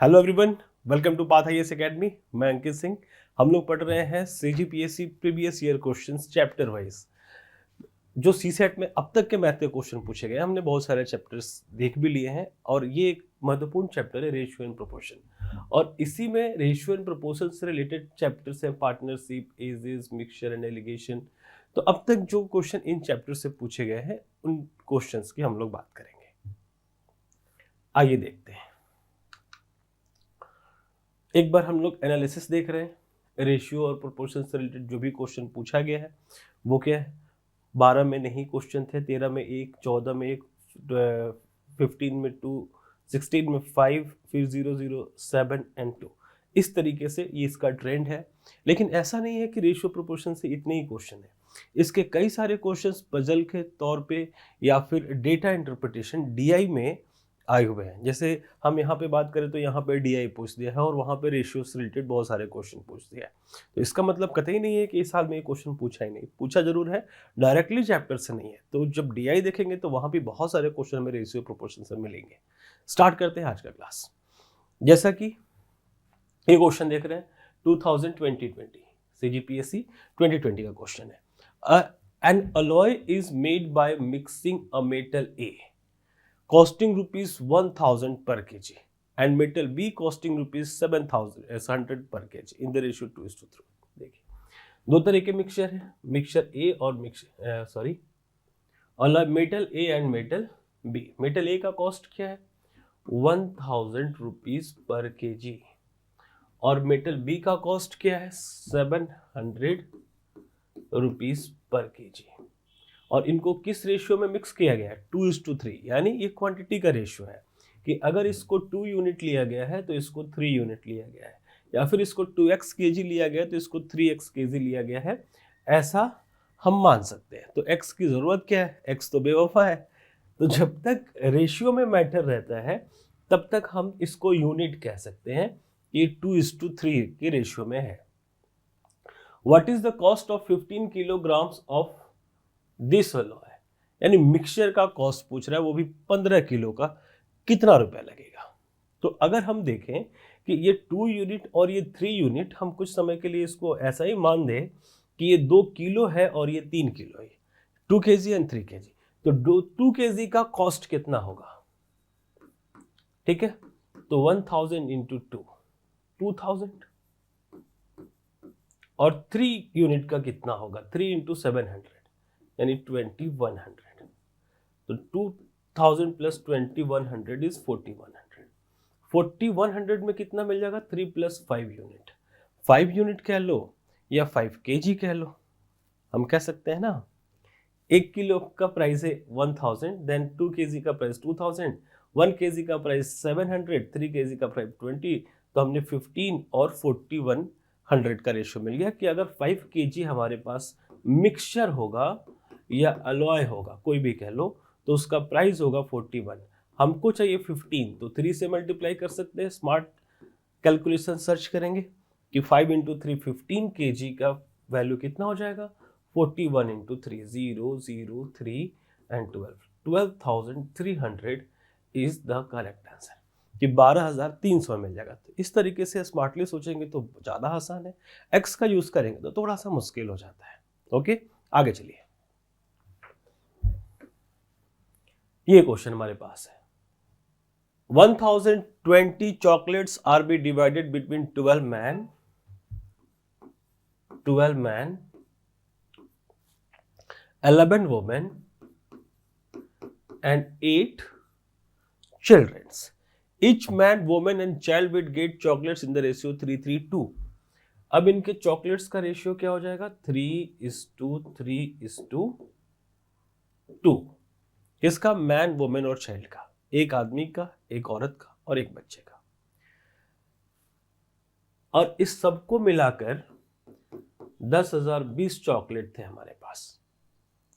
Hello everyone, welcome to path IAS academy. मैं अंकित सिंह। हम लोग पढ़ रहे हैं CGPSC previous year questions chapter wise. जो सीसेट में अब तक के मैथ के क्वेश्चन पूछे गए, हमने बहुत सारे चैप्टर्स देख भी लिए हैं और ये एक महत्वपूर्ण चैप्टर है रेशियो एंड प्रोपोर्शन। और इसी में रेशियो एंड प्रोपोर्शन से रिलेटेड चैप्टर्स हैं partnership, ages, mixture and alligation. तो अब तक जो क्वेश्चन इन चैप्टर से पूछे गए हैं उन क्वेश्चंस की हम लोग बात करेंगे। आइए देखते हैं। एक बार हम लोग एनालिसिस देख रहे हैं। रेशियो और प्रोपोर्शन से रिलेटेड जो भी क्वेश्चन पूछा गया है वो क्या है। 12 में नहीं क्वेश्चन थे, 13 में एक, 14 में एक, 15 में 2, 16 में 5, फिर 0, 0, 7 एंड 2। इस तरीके से ये इसका ट्रेंड है। लेकिन ऐसा नहीं है कि रेशियो प्रोपोर्शन से इतने ही क्वेश्चन है। इसके कई सारे क्वेश्चंस पजल के तौर पे या फिर डेटा इंटरप्रिटेशन डीआई में आए हुए हैं। जैसे हम यहाँ पे बात करें तो यहाँ पे डीआई पूछ दिया है और वहाँ पे रेशियो से रिलेटेड बहुत सारे क्वेश्चन पूछ दिया है। तो इसका मतलब कतई नहीं है कि इस साल में ये क्वेश्चन पूछा ही नहीं, पूछा जरूर है, डायरेक्टली चैप्टर से नहीं है। तो जब डीआई देखेंगे तो वहाँ भी बहुत सारे क्वेश्चन हमें रेशियो प्रोपोर्शन से मिलेंगे। स्टार्ट करते हैं आज का क्लास। जैसा कि ये क्वेश्चन देख रहे हैं 2020 सीजीपीएससी 2020 का क्वेश्चन है। N alloy is made by mixing a metal A costing rupees 1000 per kg and metal B costing rupees 7100 per kg in the ratio 2:3। देखिए दो तरह के मिक्सचर है, मिक्सचर ए और metal a and metal b. Metal a का cost क्या है 1000 rupees per KG और मेटल बी का कॉस्ट क्या है 700 रुपीज पर केजी। और इनको किस रेशियो में मिक्स किया गया है 2:3। यानी ये क्वांटिटी का रेशियो है कि अगर इसको 2 यूनिट लिया गया है तो इसको 3 यूनिट लिया गया है, या फिर इसको 2x kg लिया गया है तो इसको 3x kg लिया गया है, ऐसा हम मान सकते हैं। तो x की ज़रूरत क्या है, x तो बेवफा है। तो जब तक रेशियो में मैटर रहता है तब तक हम इसको यूनिट कह सकते हैं। ये 2:3 के रेशियो में है। What is the cost of 15 kilograms of this alloy, यानी मिक्सचर का कॉस्ट पूछ रहा है, वो भी 15 किलो का, कितना रुपया लगेगा। तो अगर हम देखें कि ये 2 यूनिट और ये 3 यूनिट, हम कुछ समय के लिए इसको ऐसा ही मान दें कि ये 2 किलो है और ये 3 किलो है, 2 kg एंड 3 kg। तो 2 kg का कॉस्ट कितना होगा, ठीक है। तो 1000 इंटू 2 2000, और 3 यूनिट का कितना होगा 3 इंटू 700 यानी 2100। तो 2000 प्लस 2100 इज 4100। 4100 में कितना मिल जाएगा 3 प्लस 5 यूनिट। 5 यूनिट कह लो या 5 केजी कह लो, हम कह सकते हैं ना। 1 किलो का प्राइस है 1000, देन 2 केजी का प्राइस 2000, 1 केजी का प्राइस 700, 3 केजी का प्राइस 20। तो हमने 15 और 4100 का रेशियो मिल गया कि अगर 5 केजी हमारे पास मिक्सचर होगा या अलॉय होगा, कोई भी कह लो, तो उसका प्राइस होगा 41। हमको चाहिए 15, तो 3 से मल्टीप्लाई कर सकते हैं। स्मार्ट कैलकुलेशन सर्च करेंगे कि 5 इंटू 3 15 kg का वैल्यू कितना हो जाएगा 41 into 3 0 0 3 and 12,300 is the correct answer, कि 12,300 मिल जाएगा। तो इस तरीके से स्मार्टली सोचेंगे तो ज़्यादा आसान है, एक्स का यूज़ करेंगे तो थोड़ा सा मुश्किल हो जाता है। ओके, आगे चलिए। ये क्वेश्चन हमारे पास है 1020 chocolates are be divided between 12 men, 11 women and 8 children. Each man, woman and child will get chocolates in the ratio 3:3:2। अब इनके चॉकलेट्स का रेशियो क्या हो जाएगा 3:3:2। किसका, मैन, वुमेन और चाइल्ड का, एक आदमी का, एक औरत का और एक बच्चे का। और इस सबको मिलाकर 10,020 चॉकलेट थे हमारे पास।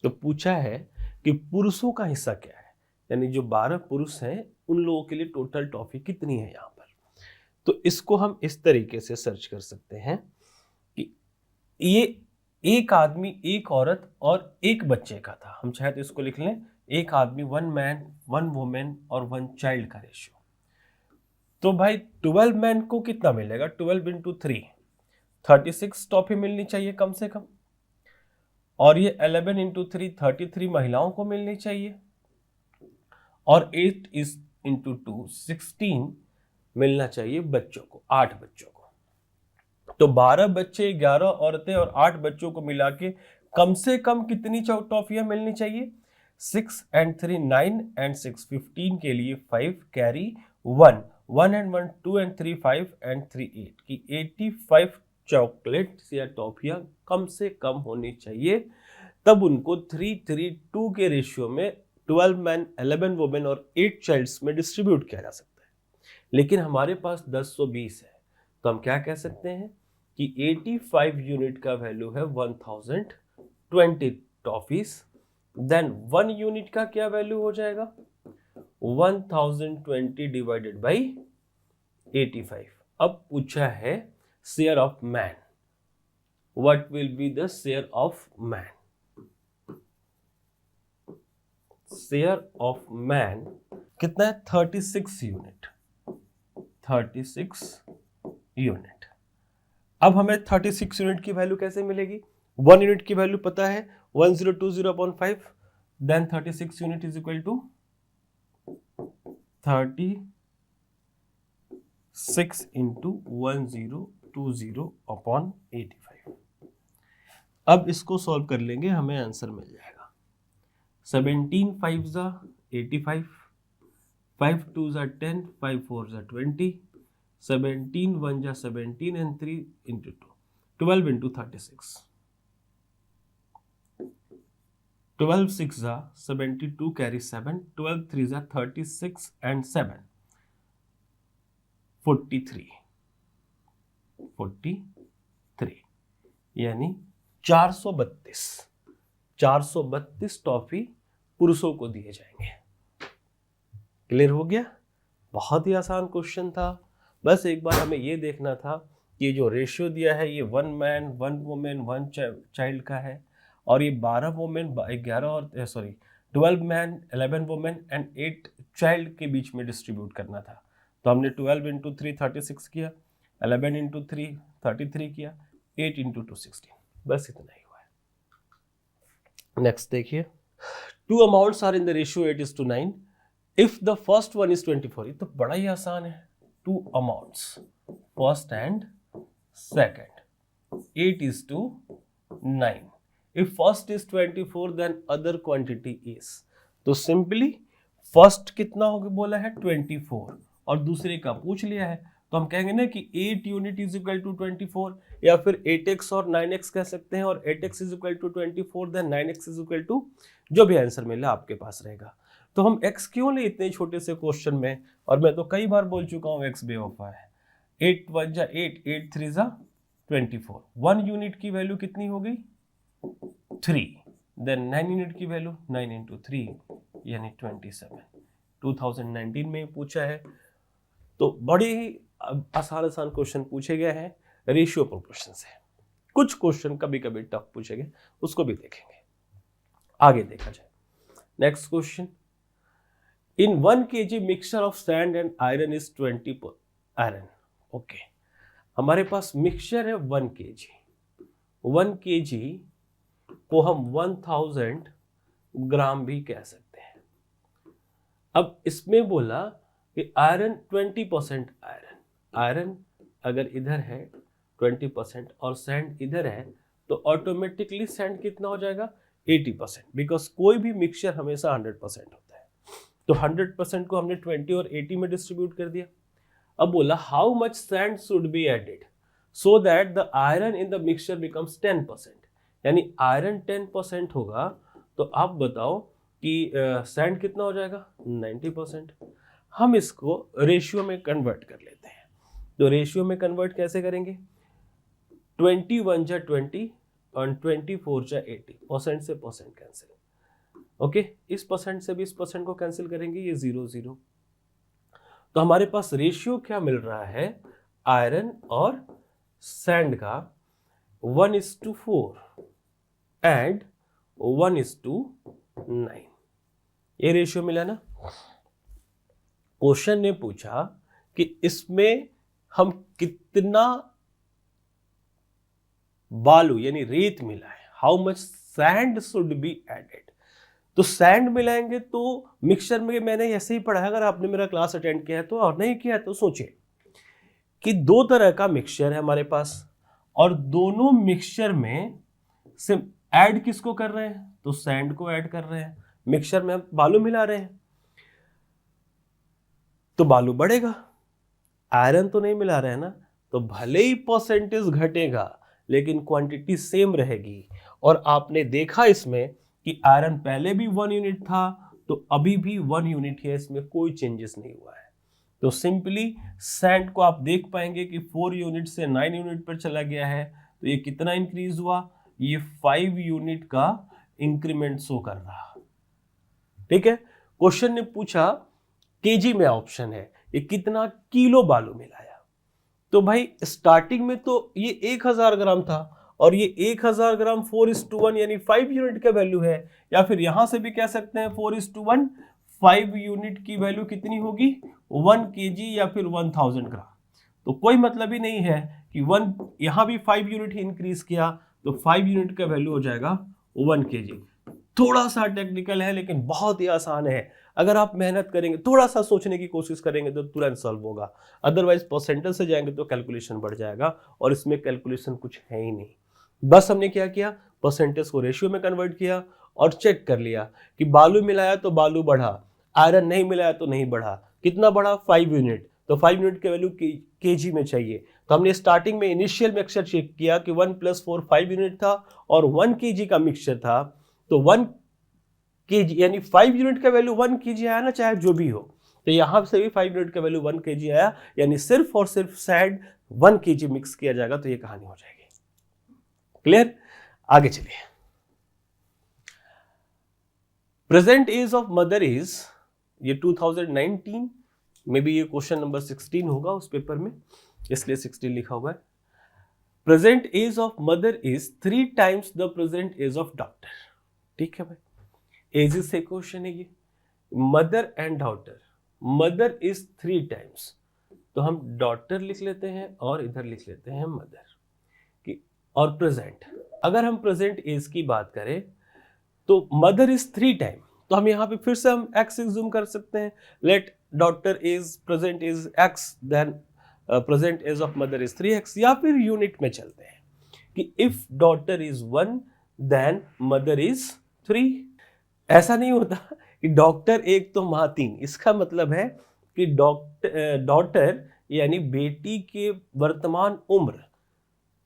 तो पूछा है कि पुरुषों का हिस्सा क्या है, यानी जो 12 पुरुष हैं उन लोगों के लिए टोटल टॉफी कितनी है यहाँ पर। तो इसको हम इस तरीके से सर्च कर सकते हैं कि ये एक आदमी, एक औरत और एक बच्चे का था। हम चाहे तो इसको लिख लें, एक आदमी, 1 मैन 1 वुमेन और 1 चाइल्ड का रेशियो। तो भाई 12 मैन को कितना मिलेगा, 12 इंटू 3 36 टॉफी मिलनी चाहिए कम से कम, और ये 11 इंटू 3 33 महिलाओं को मिलनी चाहिए, और 8 इस इंटू 2 16 मिलना चाहिए बच्चों को, 8 बच्चों को। तो 12 बच्चे, 11 औरतें और 8 बच्चों को मिला के कम से कम कितनी टॉफियां मिलनी चाहिए, 6 and 3 9 and 6 15 के लिए 5 कैरी 1 1 and 1 2 and 3 5 and 3 8 की 85 चॉकलेट्स या टॉफियां कम से कम होनी चाहिए, तब उनको 3:3:2 के रेशियो में 12 मैन 11 वुमेन और 8 चाइल्ड्स में डिस्ट्रीब्यूट किया जा सकता है। लेकिन हमारे पास 1020 है, तो हम क्या कह सकते हैं कि 85 यूनिट का वैल्यू है 1020 टॉफीज, देन 1 यूनिट का क्या वैल्यू हो जाएगा, 1020 डिवाइडेड बाई 85। अब पूछा है share of man, what will be the share of man, share of man कितना है, 36 यूनिट, 36 यूनिट। अब हमें 36 यूनिट की वैल्यू कैसे मिलेगी, 1 यूनिट की वैल्यू पता है 1020/5, then 36 unit is equal to 36 into 1020/85। अब इसको सॉल्व कर लेंगे, हमें आंसर मिल जाएगा 17 5 जा 85, 5 2 जा 10, 5 4 जा 20, 17 1 जा 17 and 3 into 2 12 into 36, 12 6 जा 72 carry 7, 12 3 जा 36 and 7 43 यानी 432 टॉफी पुरुषों को दिए जाएंगे। क्लियर हो गया, बहुत ही आसान क्वेश्चन था। बस एक बार हमें ये देखना था कि ये जो रेशियो दिया है ये 1 मैन 1 वुमेन 1 चाइल्ड का है, और ये 12 women 12 man 11 women and 8 child के बीच में डिस्ट्रीब्यूट करना था। तो हमने 12 इंटू 3 36 किया, 11 इंटू 3 33 किया, 8 इंटू 2 16, बस इतना ही हुआ है। नेक्स्ट देखिए, 2 amounts are in the ratio 8:9 if the first one is 24। ये तो बड़ा ही आसान है, 2 amounts first and second 8:9, if first is 24 then other quantity is, तो सिंपली फर्स्ट कितना होगा बोला है 24 और दूसरे का पूछ लिया है, तो हम कहेंगे ना कि 8 यूनिट इज इक्वल टू 24, या फिर 8x और 9x कह सकते हैं, और 8x is equal to 24 then 9x is equal to, जो भी आंसर मिला आपके पास रहेगा। तो हम x क्यों ले इतने छोटे से क्वेश्चन में, और मैं तो कई बार बोल चुका हूँ x बेवफा है। 8 1 जा 8, 8 3 जा 24, 1 यूनिट की वैल्यू कितनी हो गई 3, देन 9 यूनिट की वैल्यू 9 इंटू 3 यानी 27। 2019 में पूछा है, तो बड़े ही आसान क्वेश्चन पूछे गए हैं रेशियो प्रोपोर्शन से। कुछ क्वेश्चन कभी कभी टफ पूछे गए, उसको भी देखेंगे, आगे देखा जाए। Next question, in 1 kg mixture of sand and iron is 20 iron. Okay, हमारे पास मिक्सचर है 1 kg, 1 kg को हम 1000 ग्राम भी कह सकते हैं। अब इसमें बोला कि आयरन 20% आयरन अगर इधर है 20% और सैंड इधर है, तो ऑटोमेटिकली सैंड कितना हो जाएगा 80%, बिकॉज कोई भी मिक्सचर हमेशा 100% होता है। तो 100% को हमने 20 और 80 में डिस्ट्रीब्यूट कर दिया। अब बोला how much sand should be added so that the iron in the mixture becomes 10%, यानी आयरन 10% होगा, तो आप बताओ कि सैंड कितना हो जाएगा 90%। हम इसको रेशियो में कन्वर्ट कर लेते हैं। तो रेशियो में कन्वर्ट कैसे करेंगे, 21 जा 20 और 24 जा 80, परसेंट से परसेंट कैंसिल। ओके, इस परसेंट से भी इस परसेंट को कैंसिल करेंगे, ये 0 0। तो हमारे पास रेशियो क्या मिल रहा है आयरन और सैंड का 1:4 एंड 1:9, ये रेशियो मिला ना। क्वेश्चन ने पूछा कि कि इसमें हम कितना बालू यानी रेत मिलाएं, how much sand should be added. तो सैंड मिलाएंगे तो मिक्सचर में, मैंने ऐसे ही पढ़ा है, अगर आपने मेरा क्लास अटेंड किया है तो, और नहीं किया है तो सोचिए कि दो तरह का मिक्सचर है हमारे पास, और दोनों मिक्सचर में से ऐड किसको कर रहे हैं, तो सैंड को ऐड कर रहे हैं। मिक्सचर में हम बालू मिला रहे हैं तो बालू बढ़ेगा, आयरन तो नहीं मिला रहे हैं ना, तो भले ही परसेंटेज घटेगा लेकिन क्वांटिटी सेम रहेगी। और आपने देखा इसमें कि आयरन पहले भी 1 यूनिट था तो अभी भी 1 यूनिट है, इसमें कोई चेंजेस नहीं हुआ है। तो सिंपली सैंड को आप देख पाएंगे कि 4 यूनिट से 9 यूनिट पर चला गया है, तो ये कितना इंक्रीज हुआ, ये 5 यूनिट का इंक्रीमेंट शो कर रहा। ठीक है, क्वेश्चन ने पूछा केजी में ऑप्शन है, ये कितना किलो बालू मिलाया। तो भाई स्टार्टिंग में तो ये 1000 ग्राम था और ये 1000 ग्राम 4:1 यानी 5 यूनिट का वैल्यू है, या फिर यहां से भी कह सकते हैं 4:1, 5 यूनिट की वैल्यू कितनी होगी 1 केजी या फिर 1000 ग्राम। तो कोई मतलब ही नहीं है कि 1, यहां भी 5 यूनिट ही इंक्रीज किया तो 5 यूनिट का वैल्यू हो जाएगा 1 केजी। थोड़ा सा टेक्निकल है लेकिन बहुत ही आसान है, अगर आप मेहनत करेंगे, थोड़ा सा सोचने की कोशिश करेंगे तो तुरंत सॉल्व होगा। अदरवाइज परसेंटेज से जाएंगे तो कैलकुलेशन बढ़ जाएगा, और इसमें कैलकुलेशन कुछ है ही नहीं। बस हमने क्या किया, परसेंटेज को रेशियो में कन्वर्ट किया और चेक कर लिया कि बालू मिलाया तो बालू बढ़ा, आयरन नहीं मिलाया तो नहीं बढ़ा। कितना बढ़ा, 5 यूनिट, तो 5 यूनिट के वैल्यू केजी में चाहिए। तो हमने स्टार्टिंग में इनिशियल मिक्सचर चेक किया कि 1 + 4 5 यूनिट था और 1 केजी का मिक्सचर था, तो 1 केजी यानी 5 यूनिट का वैल्यू 1 केजी आया ना, चाहे जो भी हो। तो यहां से भी 5 यूनिट का वैल्यू 1 केजी आया, यानी सिर्फ और सिर्फ सैंड 1 केजी मिक्स किया जाएगा तो ये कहानी हो जाएगी। क्लियर, आगे चलिए। Present age of mother is, ये 2019 में भी, ये क्वेश्चन नंबर 16 होगा उस पेपर में, इसलिए 16 लिखा हुआ है। Present age of mother is 3 times the present age of daughter. ठीक है भाई, एजेस से क्वेश्चन है ये, mother and daughter. Mother is 3 times, तो हम डॉटर लिख लेते हैं और इधर लिख लेते हैं मदर की। और प्रेजेंट, अगर हम प्रेजेंट एज की बात करें तो मदर इज 3 टाइम, तो हम यहां पे फिर से हम x एज्यूम कर सकते हैं, let daughter is present is x, then present age of mother is 3x, या फिर यूनिट में चलते हैं कि if daughter is 1 then mother is 3। ऐसा नहीं होता कि डॉक्टर 1 तो माँ 3, इसका मतलब है कि डॉटर यानी बेटी के वर्तमान उम्र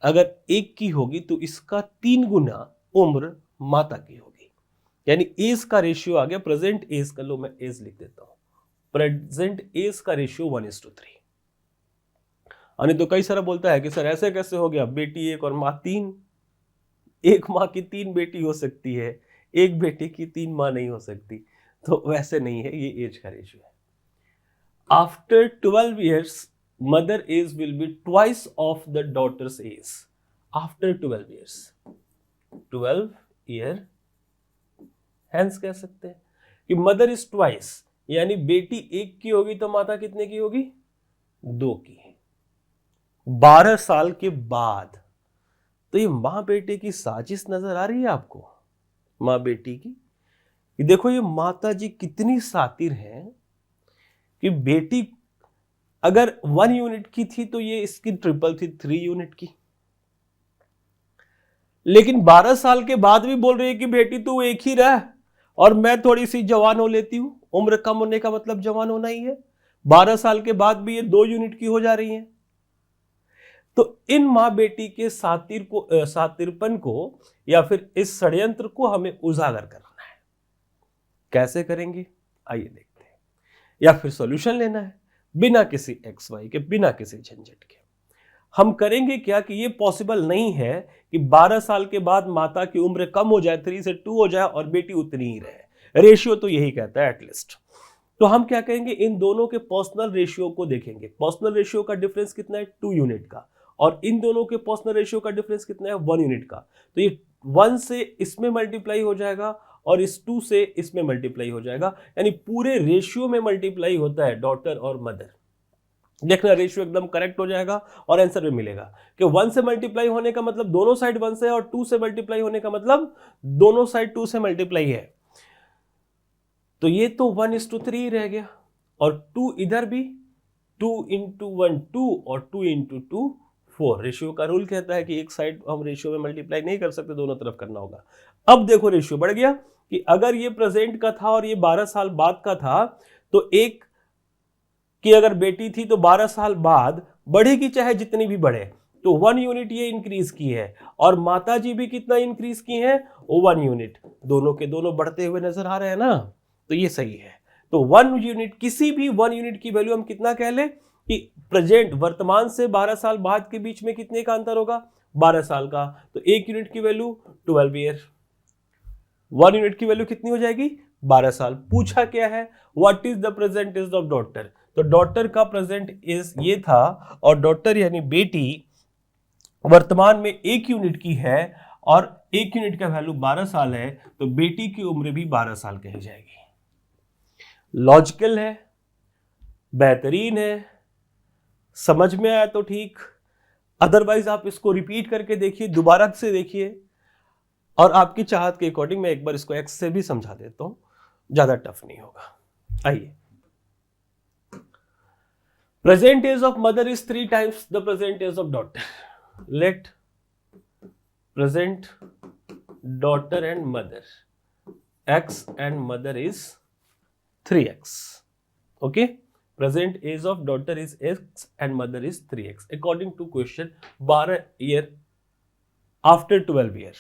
अगर 1 की होगी तो इसका 3 गुना उम्र माता की होगी, यानी एज का रेशियो आ गया। प्रेजेंट एज का, लो मैं एज लिख देता हूं, प्रेजेंट एज का रेशियो 1:3। यानी तो कई सारा बोलता है कि सर ऐसे कैसे हो गया, बेटी 1 और माँ 3, एक माँ की 3 बेटी हो सकती है, एक बेटे की 3 माँ नहीं हो सकती, तो वैसे नहीं है, ये एज का रेशियो है। After 12 years mother age will be twice of the daughter's age. After 12 years, 12 year, hence कह सकते हैं कि मदर इज ट्वाइस, यानी बेटी 1 की होगी तो माता कितने की होगी, 2 की, 12 साल के बाद। तो ये माँ बेटे की साजिश नजर आ रही है आपको, माँ बेटी की। देखो ये माता जी कितनी सातिर हैं कि बेटी अगर 1 यूनिट की थी तो ये इसकी ट्रिपल थी, 3 यूनिट की, लेकिन 12 साल के बाद भी बोल रही है कि बेटी तू 1 ही रह और मैं थोड़ी सी जवान हो लेती हूं। उम्र कम होने का मतलब जवान होना ही है। 12 साल के बाद भी ये 2 यूनिट की हो जा रही है। तो इन मां बेटी के सातिरपन को या फिर इस षड्यंत्र को हमें उजागर करना है। कैसे करेंगे आइए देखते हैं, या फिर सॉल्यूशन लेना है बिना किसी एक्स वाई के, बिना किसी झंझट के। हम करेंगे क्या कि ये पॉसिबल नहीं है कि 12 साल के बाद माता की उम्र कम हो जाए, 3 से 2 हो जाए और बेटी उतनी ही रहे। रेशियो तो यही कहता है एटलीस्ट। तो हम क्या करेंगे, इन दोनों के पर्सनल रेशियो को देखेंगे। पर्सनल रेशियो का डिफरेंस कितना है, 2 यूनिट का, और इन दोनों के पर्सनल रेशियो का डिफरेंस कितना है, 1 यूनिट का। तो ये 1 से इसमें मल्टीप्लाई हो जाएगा और इस 2 से इसमें मल्टीप्लाई हो जाएगा, यानी पूरे रेशियो में मल्टीप्लाई होता है डॉटर और मदर। देखना रेशियो एकदम करेक्ट हो जाएगा और आंसर भी मिलेगा कि 1 से मल्टीप्लाई होने का मतलब दोनों साइड 1 से है और 2 से मल्टीप्लाई होने का मतलब दोनों साइड 2 से मल्टीप्लाई है। तो ये तो 1:3 रह गया और 2 इधर भी 2 × 1 2 और 2 × 2 4। रेशियो का रूल कहता है कि एक साइड हम रेशियो में मल्टीप्लाई नहीं कर सकते, दोनों तरफ करना होगा। अब देखो रेशियो बढ़ गया कि अगर ये प्रेजेंट का था और ये 12 साल बाद का था, तो एक की अगर बेटी थी तो 12 साल बाद बढ़ेगी, चाहे जितनी भी बढ़े, तो 1 यूनिट ये इंक्रीज की है और माता जी भी कितना इंक्रीज की है, 1 यूनिट। दोनों के दोनों बढ़ते हुए नजर आ रहे हैं ना, तो ये सही है। तो 1 यूनिट, किसी भी 1 यूनिट की वैल्यू हम कितना कह लें कि प्रेजेंट वर्तमान से 12 साल बाद के बीच में कितने का अंतर होगा, 12 साल का। तो 1 यूनिट की वैल्यू 12 ईयर, 1 यूनिट की वैल्यू कितनी हो जाएगी, 12 साल। पूछा क्या है, what is the present age of daughter. तो डॉटर का प्रेजेंट एज ये था और डॉटर यानी बेटी वर्तमान में 1 यूनिट की है और 1 यूनिट का वैल्यू 12 साल है, तो बेटी की उम्र भी 12 साल कही जाएगी। लॉजिकल है, बेहतरीन है, समझ में आया तो ठीक, अदरवाइज आप इसको रिपीट करके देखिए, दोबारा से देखिए, और आपकी चाहत के अकॉर्डिंग मैं एक बार इसको एक्स से भी समझा देता हूं, ज्यादा टफ नहीं होगा। आइए, present age of mother is 3 times the present age of daughter. Let present daughter and mother x and mother is 3x. Okay, present age of daughter is x and mother is 3x according to question 12 year after 12 year,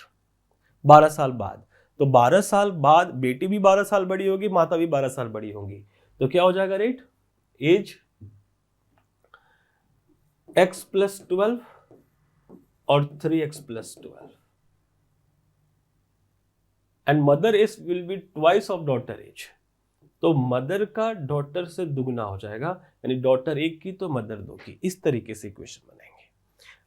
12 साल बाद। तो 12 साल बाद बेटी भी 12 साल बड़ी होगी, माता भी 12 साल बड़ी होंगी, तो क्या हो जाएगा रेट, एज x + 12 और 3x + 12 and mother age will be twice of daughter age. तो मदर का डॉटर से दुगना हो जाएगा, यानी डॉटर 1 की तो मदर 2 की। इस तरीके से इक्वेशन बनेंगे।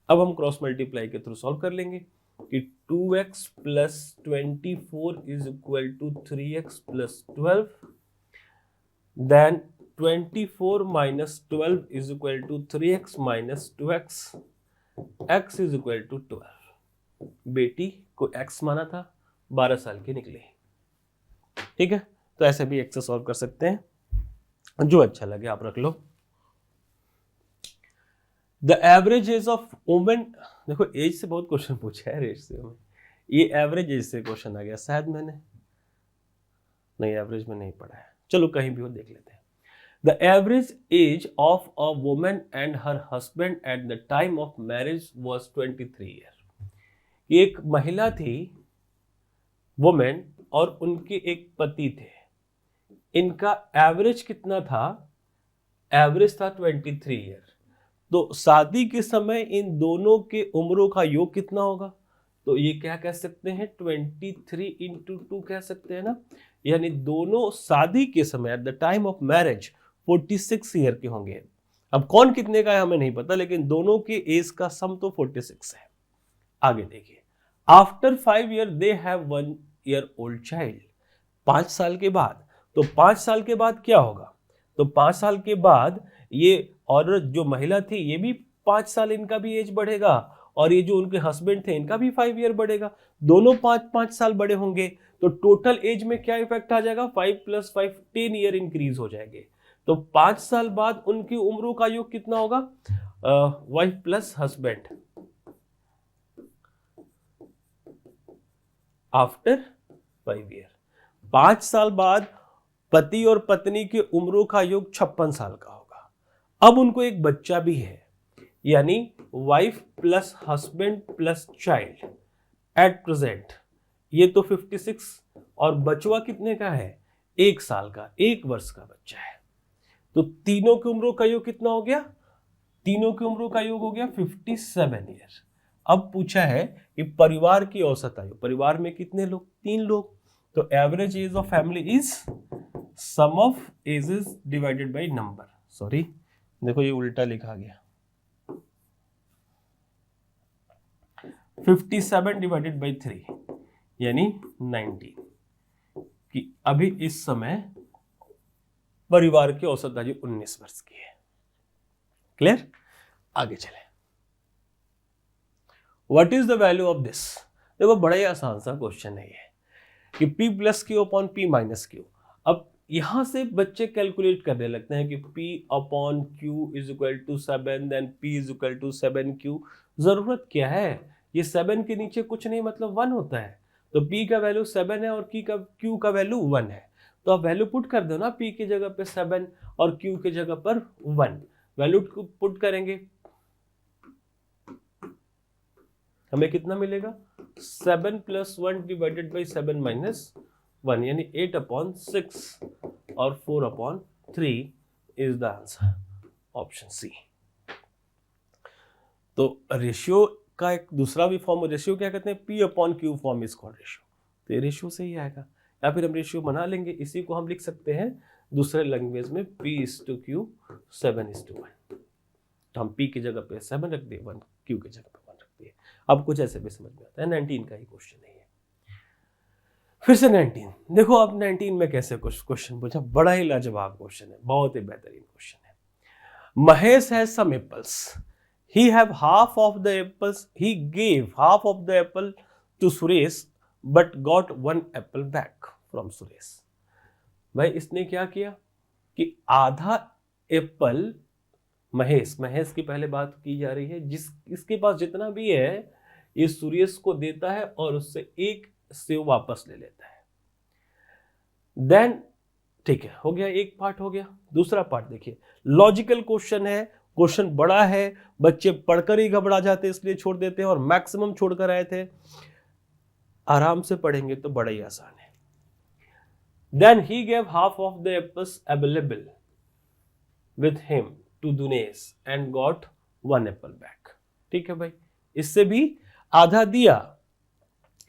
अब हम क्रॉस मल्टीप्लाई के थ्रू सॉल्व कर लेंगे कि 2x + 24 is equal to 3x + 12, then 24 - 12 is equal to 3x - 2x, x is equal to 12। बेटी को x माना था, 12 साल की निकली। ठीक है, तो ऐसे भी एक्स सॉल्व कर सकते हैं, जो अच्छा लगे आप रख लो। The average age of women, देखो एज से बहुत क्वेश्चन पूछा है, रेट से ये एवरेज एज से क्वेश्चन आ गया, शायद मैंने नहीं, एवरेज में नहीं पढ़ा है, चलो कहीं भी हो देख लेते हैं। The average age of a women and her husband at the time of marriage was 23 year. एक महिला थी वुमेन और उनके एक पति थे, इनका एवरेज कितना था, एवरेज था 23 ईयर। तो शादी के समय इन दोनों के उम्रों का योग कितना होगा, तो ये क्या कह सकते हैं, 23 × 2 कह सकते हैं ना, यानी दोनों शादी के समय at the time of marriage 46 year के होंगे। अब कौन कितने का है हमें नहीं पता, लेकिन दोनों के एज का सम तो 46 है। आगे देखिए, after 5 year they have 1 year old child. 5 साल के बाद, तो 5 साल के बाद क्या होगा, तो 5 साल के बाद ये औरत जो महिला थी ये भी 5 साल, इनका भी एज बढ़ेगा, और ये जो उनके हस्बैंड थे इनका भी 5 ईयर बढ़ेगा, दोनों 5-5 साल बड़े होंगे। तो टोटल एज में क्या इफेक्ट आ जाएगा, 5 + 5 10 ईयर इंक्रीज हो जाएंगे। तो 5 साल बाद उनकी उम्रों का योग कितना होगा, wife plus husband after 5 year. 5 साल बाद पति और पत्नी के उम्रों का योग 56 साल का होगा। अब उनको एक बच्चा भी है, यानी wife plus husband plus child at present, ये तो 56 और बचवा कितने का है, 1 साल का, 1 वर्ष का बच्चा है। तो तीनों की उम्रों का योग कितना हो गया, तीनों की उम्रों का योग हो गया 57 ईयर। अब पूछा है कि परिवार की औसत आयु, परिवार में कितने लोग, 3 लोग, तो average age of family is sum of ages divided by number. Sorry, देखो ये उल्टा लिखा गया, 57 डिवाइडेड बाय 3 यानी 19, कि अभी इस समय परिवार की औसत आयु 19 वर्ष की है। क्लियर? आगे चले। What is the value of this? देखो बड़ा ही आसान सा क्वेश्चन है ये कि p plus Q upon p minus Q. अब यहां से बच्चे कैलकुलेट करने लगते हैं कि p upon q is equal to 7, then p is equal to 7q। जरूरत क्या है? ये 7 के नीचे कुछ नहीं, मतलब 1 होता है, तो p का वैल्यू 7 है और q का वैल्यू 1 है, तो आप वैल्यू पुट कर दो ना, p की जगह पे 7 और q की जगह पर 1। वैल्यू पुट करेंगे, हमें कितना मिलेगा? 7 प्लस 1 डिवाइडेड बाई 7 माइनस 1, यानी 8 अपॉन 6 और 4 upon 3 is the answer, option C. तो रेशियो का एक दूसरा भी फॉर्म, रेशियो क्या कहते हैं? p upon Q form is called ratio, तो ये रेशियो से ही आएगा, या फिर हम रेशियो बना लेंगे, इसी को हम लिख सकते हैं दूसरे लैंग्वेज में p/q 7:1। तो हम p की जगह पे 7 रख दिए, 1 q की जगह पे 1 रख दिए। अब कुछ ऐसे भी समझ में आता है। 19 का ही क्वेश्चन है ये, फिर से 19। देखो अब 19 में कैसे कुछ क्वेश्चन पूछा, बड़ा ही लाजवाब क्वेश्चन है, बहुत ही बेहतरीन क्वेश्चन है। Mahesh has some apples, he have half of the apples, he gave half of the apple to Suresh but got 1 apple back from Suresh. भाई इसने क्या किया कि आधा एप्पल महेश की पहले बात की जा रही है, जिस इसके पास जितना भी है ये सुरेश को देता है और उससे एक सेव वापस ले लेता है। देन ठीक है, हो गया, एक पार्ट हो गया। दूसरा पार्ट देखिए, लॉजिकल क्वेश्चन है, क्वेश्चन बड़ा है, बच्चे पढ़कर ही घबरा जाते इसलिए छोड़ देते हैं और मैक्सिमम छोड़कर आए थे। आराम से पढ़ेंगे तो बड़ा ही आसान है। Then he gave half of the apples available with him to Dunesh and got 1 apple back. ठीक है भाई, इससे भी आधा दिया,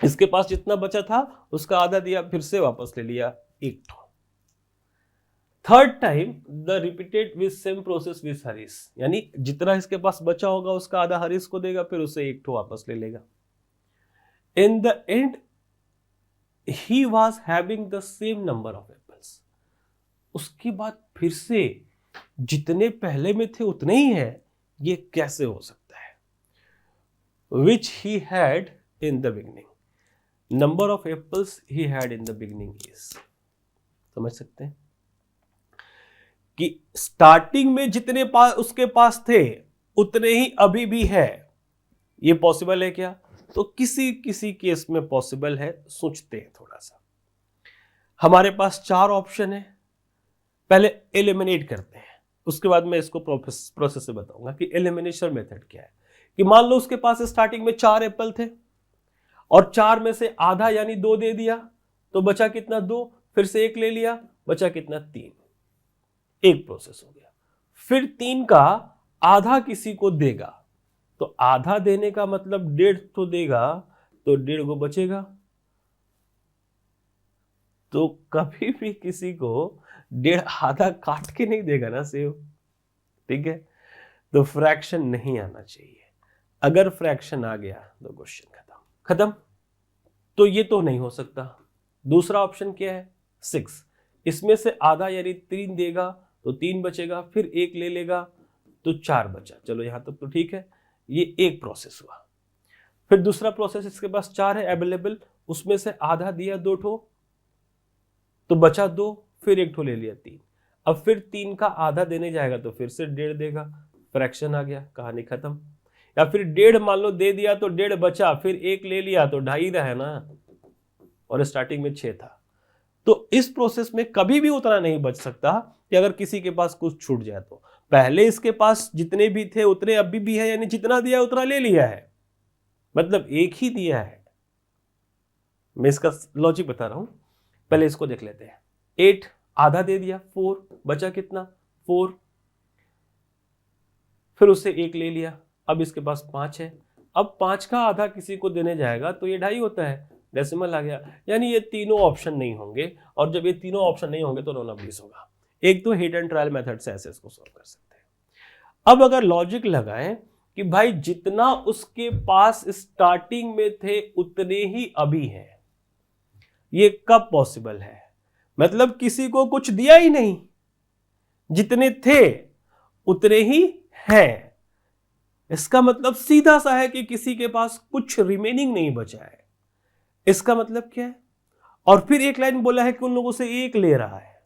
इसके पास जितना बचा था उसका आधा दिया, फिर से वापस ले लिया एक ठो। Third time the repeated with same process with Harish, यानी जितना इसके पास बचा होगा उसका आधा हरीश को देगा, फिर उसे एक ठो वापस ले लेगा। In the and he was having the same number of apples, उसके बाद फिर से जितने पहले में थे उतने ही है, ये कैसे हो सकता है? Which he had in the beginning, number of apples he had in the beginning is, समझ सकते हैं कि स्टार्टिंग में जितने उसके पास थे उतने ही अभी भी है। ये पॉसिबल है क्या? तो किसी किसी केस में पॉसिबल है, सोचते हैं थोड़ा सा। हमारे पास 4 ऑप्शन है, पहले एलिमिनेट करते हैं, उसके बाद मैं इसको प्रोसेस से बताऊंगा कि एलिमिनेशन मेथड क्या है। कि मान लो उसके पास स्टार्टिंग में 4 एप्पल थे और 4 में से आधा यानी 2 दे दिया, तो बचा कितना? 2, फिर से 1 ले लिया, बचा कितना? 3। एक प्रोसेस हो गया। फिर 3 का आधा किसी को देगा, तो आधा देने का मतलब 1.5 तो देगा, तो 1.5 को बचेगा। तो कभी भी किसी को 1.5 आधा काट के नहीं देगा ना सेव, ठीक है? तो फ्रैक्शन नहीं आना चाहिए। अगर फ्रैक्शन आ गया तो क्वेश्चन खत्म। तो ये तो नहीं हो सकता। दूसरा ऑप्शन क्या है? 6, इसमें से आधा यानी 3 देगा तो 3 बचेगा, फिर 1 ले लेगा तो 4 बचा। चलो यहां तक तो ठीक है, ये एक प्रोसेस हुआ। फिर दूसरा प्रोसेस, इसके पास 4 है अवेलेबल, उसमें से आधा दिया 2 ठो, तो बचा 2, फिर 1 ठो ले लिया 3। अब फिर 3 का आधा देने जाएगा तो फिर से 1.5 देगा, फ्रैक्शन आ गया, कहानी खत्म। या फिर 1.5 मान लो दे दिया तो 1.5 बचा, फिर 1 ले लिया तो 2.5 रहा ना, और स्टार्टिंग में 6 था। तो इस प्रोसेस में कभी भी उतना नहीं बच सकता कि अगर किसी के पास कुछ छूट जाए तो। पहले इसके पास जितने भी थे उतने अभी भी है, यानी जितना दिया उतना ले लिया है, मतलब एक ही दिया है। मैं इसका लॉजिक बता रहा हूं, पहले इसको देख लेते हैं। 8 आधा दे दिया, 4 बचा कितना? 4, फिर उससे 1 ले लिया, अब इसके पास 5 है। अब 5 का आधा किसी को देने जाएगा तो ये 2.5 होता है, डेसिमल आ गया, यानी ये तीनों ऑप्शन नहीं होंगे। और जब ये तीनों ऑप्शन नहीं होंगे तो नॉन ऑफ दिस होगा। एक तो हिट एंड ट्रायल मेथड से ऐसे इसको सॉल्व कर सकते हैं। अब अगर लॉजिक लगाएं कि भाई जितना उसके पास स्टार्टिंग में थे उतने ही अभी है, ये कब पॉसिबल है? मतलब किसी को कुछ दिया ही नहीं, जितने थे उतने ही है, इसका मतलब सीधा सा है कि किसी के पास कुछ रिमेनिंग नहीं बचा है। इसका मतलब क्या है? और फिर एक लाइन बोला है कि उन लोगों से एक ले रहा है,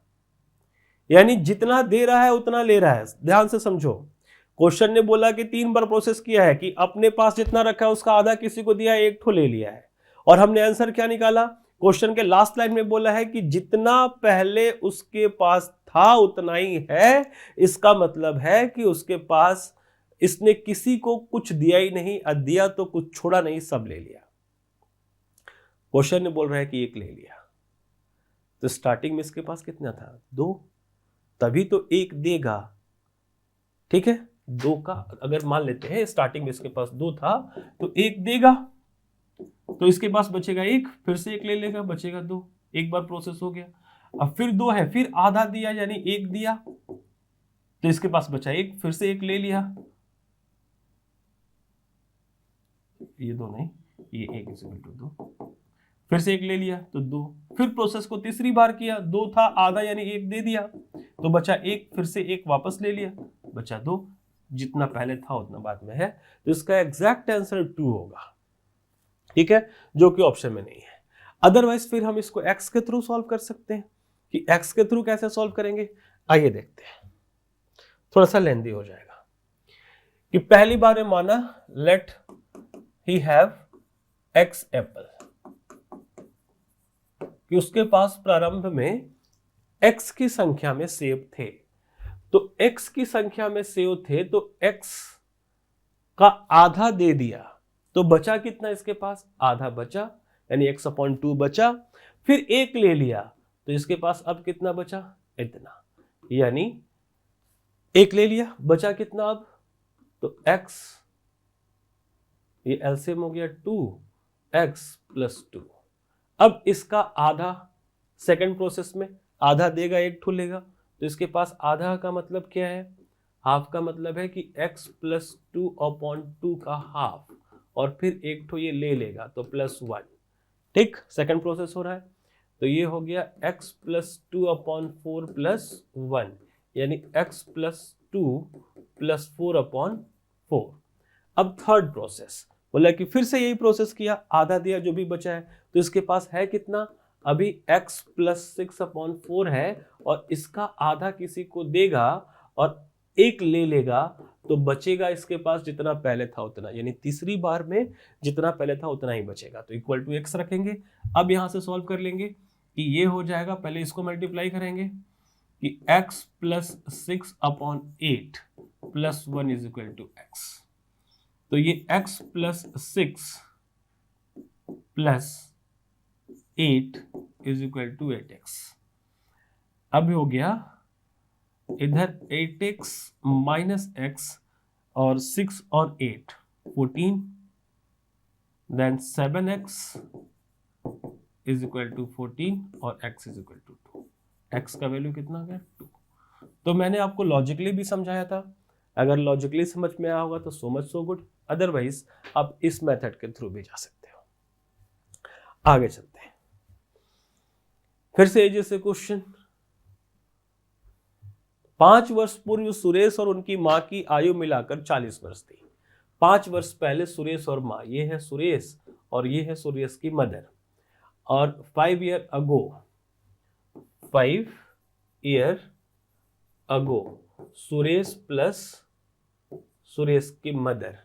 यानी जितना दे रहा है उतना ले रहा है। ध्यान से समझो, क्वेश्चन ने बोला कि 3 बार प्रोसेस किया है कि अपने पास जितना रखा है उसका आधा किसी को दिया, एक ठो ले लिया है। और हमने आंसर क्या निकाला? क्वेश्चन के लास्ट लाइन में बोला है कि जितना पहले उसके पास था उतना ही है। इसका मतलब है कि उसके पास, इसने किसी को कुछ दिया ही नहीं, दिया तो कुछ छोड़ा नहीं, सब ले लिया। क्वेश्चन ने बोल रहा है कि एक ले लिया, तो स्टार्टिंग में इसके पास कितना था? 2, तभी तो एक देगा। ठीक है, 2 का अगर मान लेते हैं स्टार्टिंग में इसके पास 2 था तो एक देगा, तो इसके पास बचेगा 1, फिर से एक ले लेगा, बचेगा 2। एक बार प्रोसेस हो गया। अब फिर 2 है, फिर आधा दिया यानी 1 दिया, तो इसके पास बचा 1, फिर से 1 ले लिया, ये 2 नहीं, ये 1 = 2, फिर से 1 ले लिया तो 2, फिर प्रोसेस को तीसरी बार किया, 2 था, आधा यानी 1 दे दिया, तो बचा 1, फिर से 1 वापस ले लिया, बचा 2। जितना पहले था उतना बाद में है, तो इसका एग्जैक्ट आंसर 2 होगा। ठीक है, जो कि ऑप्शन में नहीं है। अदरवाइज फिर हम इसको x के थ्रू सॉल्व कर सकते हैं। कि x के थ्रू कैसे सॉल्व करेंगे, आइए देखते हैं। थोड़ा सा लेंदी हो जाएगा। कि पहली बार में माना let he have x apple, कि उसके पास प्रारंभ में x की संख्या में सेब थे। तो x की संख्या में सेब थे तो x का आधा दे दिया, तो बचा कितना इसके पास? आधा बचा, यानी x/2 बचा। फिर 1 ले लिया, तो इसके पास अब कितना बचा? इतना, यानी 1 ले लिया, बचा कितना अब? तो x, ये एलसीएम हो गया 2x + 2। अब इसका आधा, सेकंड प्रोसेस में आधा देगा, 1 ठो लेगा, तो इसके पास आधा का मतलब क्या है? हाफ का मतलब है कि x + 2/2 का हाफ, और फिर 1 ठो ये ले लेगा तो +1। ठीक, सेकंड प्रोसेस हो रहा है, तो ये हो गया x + 2/4 + 1, यानी x + 2 + 4/4। अब थर्ड प्रोसेस बोला कि फिर से यही प्रोसेस किया, आधा दिया, जो भी बचा है, तो इसके पास है कितना? अभी x + 6/4 है, और इसका आधा किसी को देगा और 1 ले लेगा, तो बचेगा इसके पास जितना पहले था उतना, यानी तीसरी बार में जितना पहले था उतना ही बचेगा, तो = x रखेंगे। अब यहां से सॉल्व कर लेंगे कि ये हो जाएगा, पहले इसको मल्टीप्लाई करेंगे कि x + 6/8 + 1 = x। तो ये x + 6 + 8 = 8x। अब हो गया इधर 8x - x, और 6 और 8 14, देन 7x = 14 और x = 2। x का वैल्यू कितना आ गया? 2। तो मैंने आपको लॉजिकली भी समझाया था, अगर लॉजिकली समझ में आया होगा तो so much so good, otherwise आप इस मेथड के थ्रू भी जा सकते हो। आगे चलते हैं, फिर से जैसे क्वेश्चन। 5 वर्ष पूर्व सुरेश और उनकी मां की आयु मिलाकर 40 वर्ष थी। 5 वर्ष पहले सुरेश और मां, ये है सुरेश और ये है सुरेश की मदर, और 5 year ago Suresh plus Suresh की मदर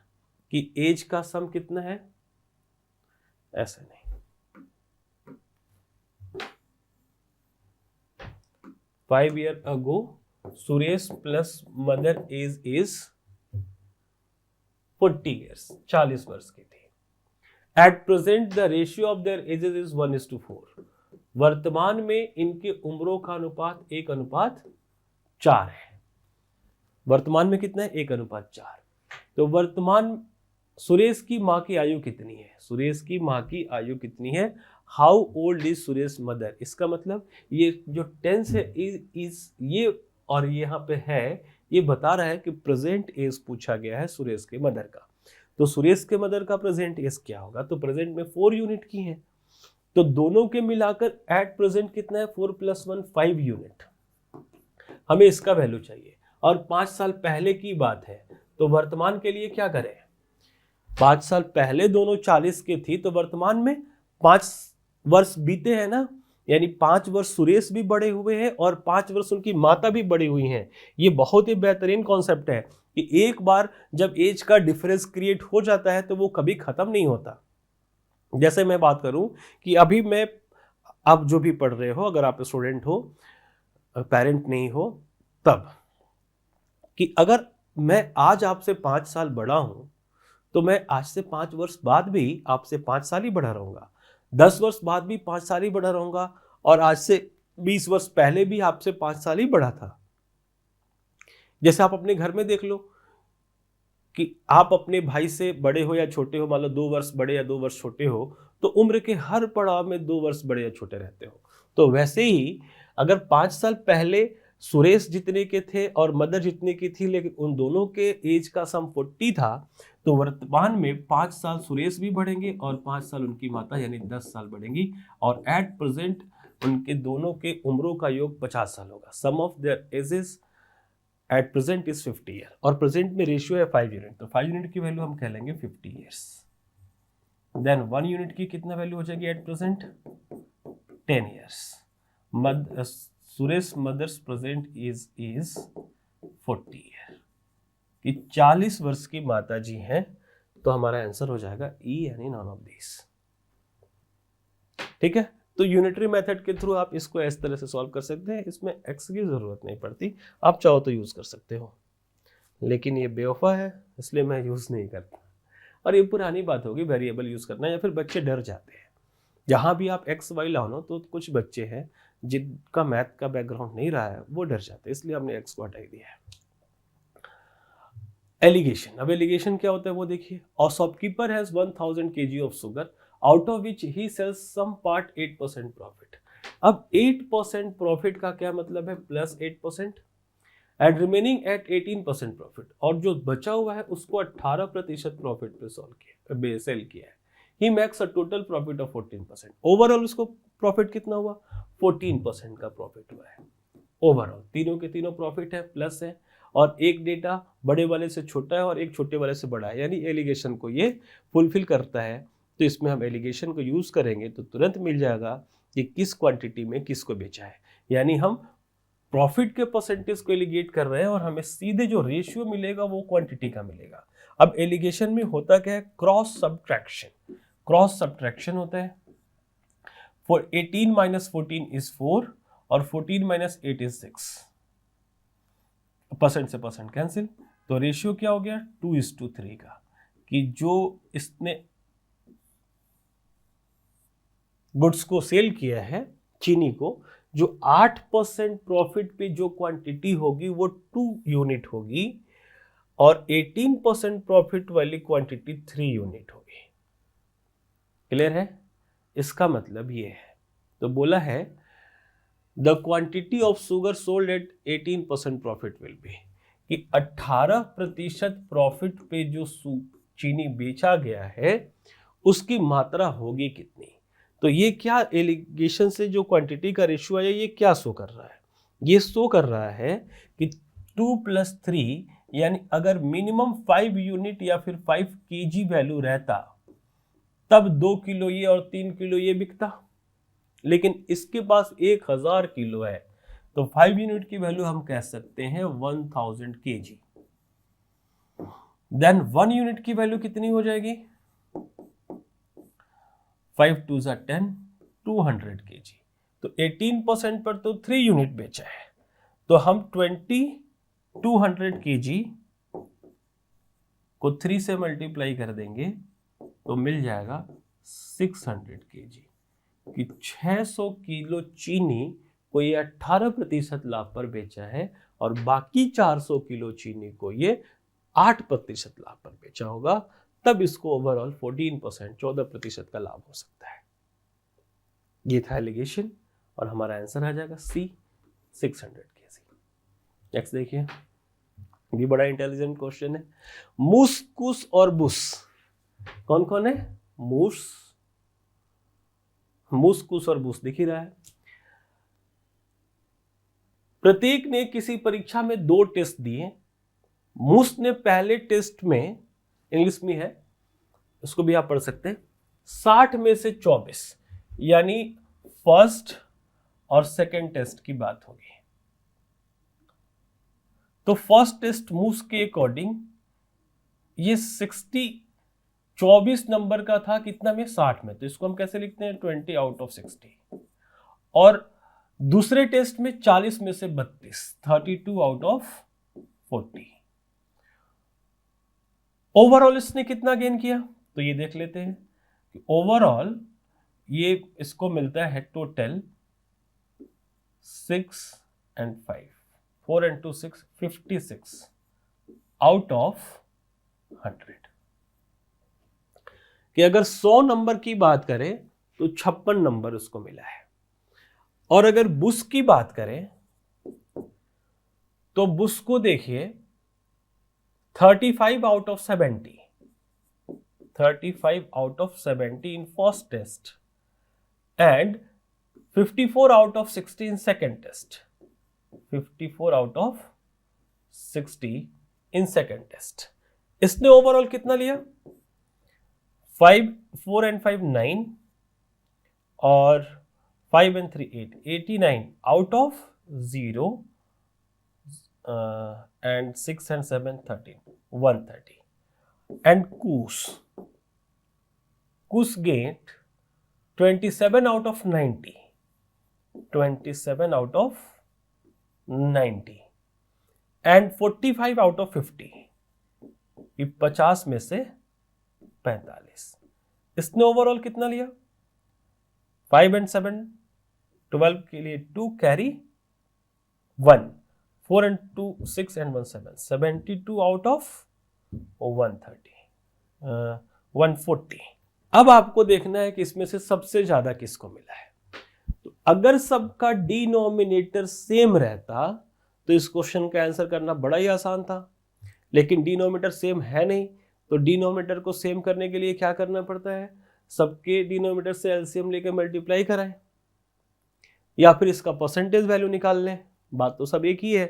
की एज का सम कितना है? ऐसा नहीं, 5 year ago Suresh plus mother age is 40 years, 40 वर्ष की थी। At present the ratio of their ages is 1:4। वर्तमान में इनके उम्रों का अनुपात 1:4 है। वर्तमान में कितना है? 1:4। तो वर्तमान सुरेश की मां की आयु कितनी है? सुरेश की मां की आयु कितनी है? How old is Suresh mother? इसका मतलब ये जो टेंस है इज ये, और यहाँ पे है, ये बता रहा है कि प्रेजेंट एज पूछा गया है सुरेश के मदर का। तो सुरेश के मदर का प्रेजेंट एज क्या होगा? तो प्रेजेंट में 4 यूनिट की है, तो दोनों के मिलाकर एट प्रेजेंट कितना है? 4 + 1 5 यूनिट। हमें इसका वैल्यू चाहिए, और 5 साल पहले की बात है, तो वर्तमान के लिए क्या करें, 5 साल पहले दोनों 40 के थी तो वर्तमान में 5 वर्ष बीते हैं ना, यानी 5 वर्ष सुरेश भी बड़े हुए हैं और 5 वर्ष उनकी माता भी बड़ी हुई हैं। ये बहुत ही बेहतरीन कॉन्सेप्ट है कि एक बार जब एज का डिफरेंस क्रिएट हो जाता है तो वो कभी खत्म नहीं होता। जैसे मैं बात करूं कि अभी मैं, आप जो भी पढ़ रहे हो, अगर आप स्टूडेंट हो, पेरेंट नहीं हो, तब कि अगर मैं आज आपसे 5 साल बड़ा हूं तो मैं आज से 5 वर्ष बाद भी आपसे 5 साल ही बड़ा रहूंगा, 10 वर्ष बाद भी 5 साल ही बड़ा रहूंगा, और आज से 20 वर्ष पहले भी आपसे 5 साल ही बड़ा था। जैसे आप अपने घर में देख लो कि आप अपने भाई से बड़े हो या छोटे हो, मान लो 2 वर्ष बड़े या 2 वर्ष छोटे हो, तो उम्र के हर पड़ाव में 2 वर्ष बड़े या छोटे रहते हो। तो वैसे ही अगर 5 साल पहले सुरेश जितने के थे और मदर जितने की थी, लेकिन उन दोनों के एज का सम 40 था, तो वर्तमान में 5 साल सुरेश भी बढ़ेंगे और 5 साल उनकी माता यानी 10 साल बढ़ेंगी, और एट प्रेजेंट उनके दोनों के उम्रों का योग 50 साल होगा। Sum of their ages at present is 50 year, और प्रेजेंट में रेशियो है 5 यूनिट, तो 5 यूनिट की वैल्यू हम कह लेंगे 50 ईयर्स। देन 1 यूनिट की कितना वैल्यू हो जाएगी at present, 10 years. Suresh mother's present is 40 year, कि 40 वर्ष की माता जी हैं, तो हमारा आंसर हो जाएगा ई यानी नॉन ऑफ दिस। ठीक है, तो यूनिटरी मेथड के थ्रू आप इसको इस तरह से सॉल्व कर सकते हैं, इसमें एक्स की जरूरत नहीं पड़ती, आप चाहो तो यूज कर सकते हो, लेकिन ये बेवफा है इसलिए मैं यूज नहीं करता। और ये पुरानी बात होगी वेरिएबल यूज करना, या फिर बच्चे डर जाते हैं। जहां भी आप एक्स वाई लाओ तो कुछ बच्चे हैं जिनका मैथ का बैकग्राउंड नहीं रहा है, वो डर जाते हैं, इसलिए हमने एक्स को हटा दिया है। एलिगेशन, अब एलिगेशन क्या होता है वो देखिए। A shopkeeper has 1000 kg of sugar out of which he sells some part 8% profit. अब 8% प्रॉफिट का क्या मतलब है, plus 8% and remaining at 18% profit, और जो बचा हुआ है उसको 18% प्रॉफिट पे सेल किया है। He makes a total profit of 14%। Overall उसको प्रॉफिट कितना हुआ, 14% का प्रॉफिट हुआ है ओवरऑल। तीनों के तीनों प्रॉफिट है, प्लस है, और एक डेटा बड़े वाले से छोटा है और एक छोटे वाले से बड़ा है, यानी एलिगेशन को ये फुलफिल करता है। तो इसमें हम एलिगेशन को यूज करेंगे तो तुरंत मिल जाएगा कि किस क्वांटिटी में किसको बेचा है, यानी हम प्रॉफिट के परसेंटेज को एलिगेट कर रहे हैं और हमें सीधे जो रेशियो मिलेगा वो क्वांटिटी का मिलेगा। अब एलिगेशन में होता क्या है, क्रॉस सब्ट्रैक्शन। क्रॉस सब्ट्रैक्शन होता है, फॉर 18 - 14 इज 4 और 14 - 8 इज 6। परसेंट से परसेंट कैंसिल, तो रेशियो क्या हो गया 2:3 का, कि जो इसने गुड्स को सेल किया है, चीनी को, जो 8% प्रॉफिट पे जो क्वांटिटी होगी वो 2 यूनिट होगी, और 18% प्रॉफिट वाली क्वांटिटी 3 यूनिट होगी। क्लियर है, इसका मतलब ये है। तो बोला है the quantity of sugar sold at 18% profit will be, कि 18% प्रॉफिट पे जो चीनी बेचा गया है उसकी मात्रा होगी कितनी। तो ये क्या एलिगेशन से जो क्वांटिटी का रेशियो है ये क्या शो कर रहा है, ये शो कर रहा है कि 2 + 3, यानी अगर मिनिमम 5 यूनिट या फिर 5 kg वैल्यू रहता तब 2 किलो ये और 3 किलो ये बिकता, लेकिन इसके पास 1000 किलो है, तो 5 यूनिट की वैल्यू हम कह सकते हैं 1000 kg। देन 1 यूनिट की वैल्यू कितनी हो जाएगी, 5 × 2 = 10, 200 kg। तो 18% पर तो 3 यूनिट बेचा है, तो हम 200 kg को 3 से मल्टीप्लाई कर देंगे तो मिल जाएगा 600 kg, कि 600 किलो चीनी को ये 18% लाभ पर बेचा है, और बाकी 400 किलो चीनी को ये 8% लाभ पर बेचा होगा, तब इसको ओवरऑल 14%, 14% का लाभ हो सकता है। ये था एलिगेशन, और हमारा आंसर आ जाएगा सी, 600 kg। नेक्स्ट देखिए, भी बड़ा इंटेलिजेंट क्वेश्चन है। मूस, कुस और बुस कौन कौन है, मूस, कुस और बुस दिख ही रहा है। प्रत्येक ने किसी परीक्षा में 2 टेस्ट दिए, मूस ने पहले टेस्ट में, इंग्लिश में है, उसको भी आप पढ़ सकते हैं, 60 में से 24, यानी फर्स्ट और सेकेंड टेस्ट की बात होगी। तो फर्स्ट टेस्ट मूस के अकॉर्डिंग ये 24 नंबर का था, कितना में, 60 में, तो इसको हम कैसे लिखते हैं, 20 आउट ऑफ 60। और दूसरे टेस्ट में 40 में से 32, 32 आउट ऑफ 40। ओवरऑल इसने कितना गेन किया, तो ये देख लेते हैं कि ओवरऑल ये इसको मिलता है total 6 and 5, 4 and 2 6, 56 out of 100। कि अगर 100 नंबर की बात करें तो 56 नंबर उसको मिला है। और अगर बुश की बात करें तो बुश को देखिए 35 out of 70, 35 out of 70 in first test and 54 out of 60 in second test, 54 out of 60 in second test. इसने ओवरऑल कितना लिया, 5, 4 and 5 9 और 5 and 3 8, 89 out of 0 and 6 and 7 13, 130। and Kus gained 27 out of 90, 27 out of 90 and 45 out of 50, 50 में से 45। इसने overall कितना लिया, 5 and 7, 12 के लिए 2 carry 1, 4 and 2 6 and 1 7, 72 out of 130, 140। अब आपको देखना है कि इसमें से सबसे ज्यादा किसको मिला है। तो अगर सबका डिनोमिनेटर सेम रहता तो इस क्वेश्चन का आंसर करना बड़ा ही आसान था, लेकिन डिनोमिनेटर सेम है नहीं, तो डिनोमिनेटर को सेम करने के लिए क्या करना पड़ता है, सबके डिनोमिनेटर से एलसीएम लेकर मल्टीप्लाई कराएं या फिर इसका परसेंटेज वैल्यू निकाल लें। बात तो सब एक ही है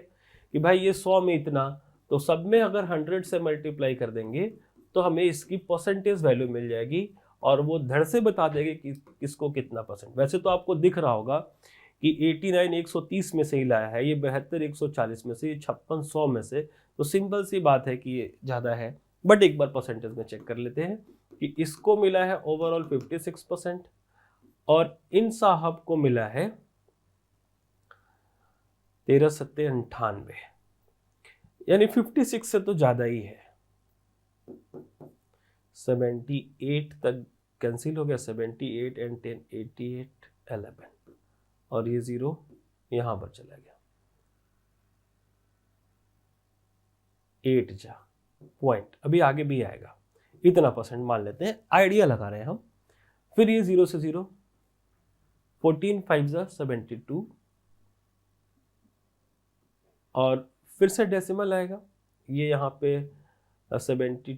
कि भाई ये 100 में इतना, तो सब में अगर 100 से मल्टीप्लाई कर देंगे तो हमें इसकी परसेंटेज वैल्यू मिल जाएगी और वो धड़ से बता देंगे कि किसको कितना परसेंट। वैसे तो आपको दिख रहा होगा कि 89 130 में से ही लाया है, ये 72 140 में से, ये 56 100 में से, तो सिंपल सी बात है कि ये ज़्यादा है। बट एक बार परसेंटेज में चेक कर लेते हैं कि इसको मिला है ओवरऑल 56% और इन साहब को मिला है 13 सत्ते 98, यानी 56 से तो ज़्यादा ही है। 78 तक कैंसिल हो गया, 78 and 10 88 11 और ये 0 यहां पर चला गया, 8 जा पॉइंट, अभी आगे भी आएगा, इतना परसेंट मान लेते हैं, आइडिया लगा रहे हैं हम। फिर ये 0 से 0, 14 5 जा 72 और फिर से डेसिमल आएगा, ये यहाँ पे 70,